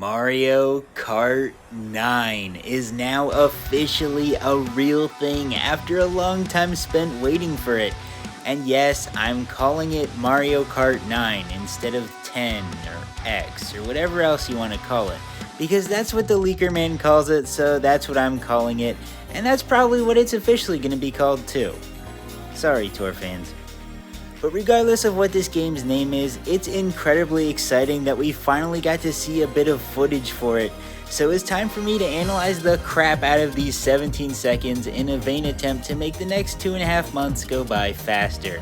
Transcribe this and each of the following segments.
Mario Kart 9 is now officially a real thing after a long time spent waiting for it. And yes, I'm calling it Mario Kart 9 instead of 10 or X or whatever else you want to call it. Because that's what the leaker man calls it, so that's what I'm calling it. And that's probably what it's officially going to be called too. Sorry, Tour fans. But regardless of what this game's name is, it's incredibly exciting that we finally got to see a bit of footage for it. So it's time for me to analyze the crap out of these 17 seconds in a vain attempt to make the next 2.5 months go by faster.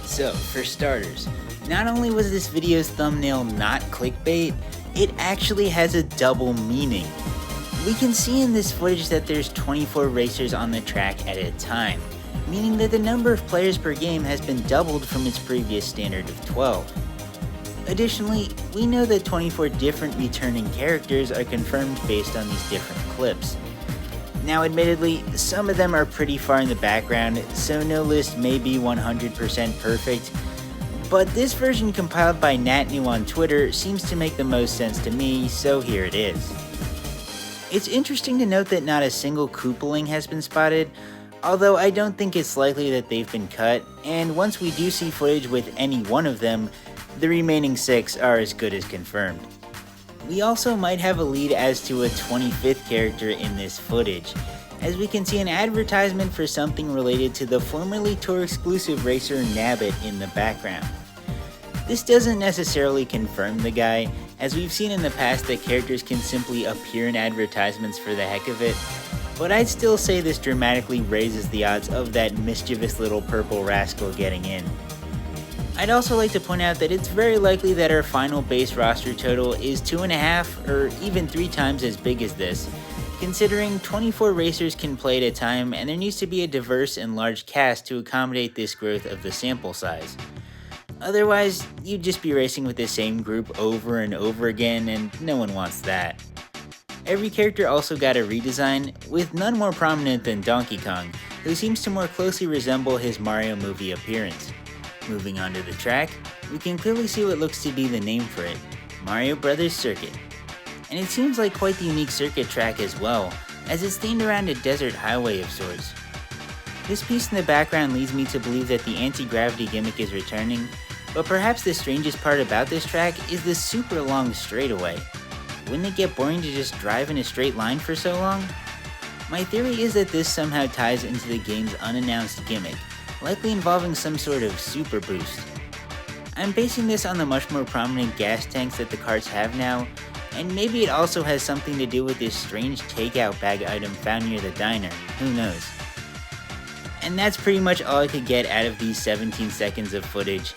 So, for starters, not only was this video's thumbnail not clickbait, it actually has a double meaning. We can see in this footage that there's 24 racers on the track at a time, meaning that the number of players per game has been doubled from its previous standard of 12. Additionally, we know that 24 different returning characters are confirmed based on these different clips. Now admittedly, some of them are pretty far in the background, so no list may be 100% perfect, but this version compiled by NatNew on Twitter seems to make the most sense to me, so here it is. It's interesting to note that not a single Koopaling has been spotted, although I don't think it's likely that they've been cut, and once we do see footage with any one of them, the remaining 6 are as good as confirmed. We also might have a lead as to a 25th character in this footage, as we can see an advertisement for something related to the formerly Tour exclusive racer Nabbit in the background. This doesn't necessarily confirm the guy, as we've seen in the past that characters can simply appear in advertisements for the heck of it, but I'd still say this dramatically raises the odds of that mischievous little purple rascal getting in. I'd also like to point out that it's very likely that our final base roster total is 2.5 or even 3 times as big as this, considering 24 racers can play at a time and there needs to be a diverse and large cast to accommodate this growth of the sample size. Otherwise, you'd just be racing with the same group over and over again, and no one wants that. Every character also got a redesign, with none more prominent than Donkey Kong, who seems to more closely resemble his Mario movie appearance. Moving onto the track, we can clearly see what looks to be the name for it, Mario Brothers Circuit. And it seems like quite the unique circuit track as well, as it's themed around a desert highway of sorts. This piece in the background leads me to believe that the anti-gravity gimmick is returning, but perhaps the strangest part about this track is the super long straightaway. Wouldn't it get boring to just drive in a straight line for so long? My theory is that this somehow ties into the game's unannounced gimmick, likely involving some sort of super boost. I'm basing this on the much more prominent gas tanks that the karts have now, and maybe it also has something to do with this strange takeout bag item found near the diner, who knows. And that's pretty much all I could get out of these 17 seconds of footage.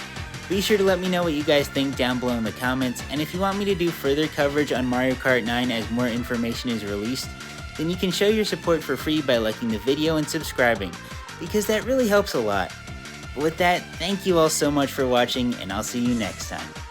Be sure to let me know what you guys think down below in the comments, and if you want me to do further coverage on Mario Kart 9 as more information is released, then you can show your support for free by liking the video and subscribing, because that really helps a lot. But with that, thank you all so much for watching, and I'll see you next time.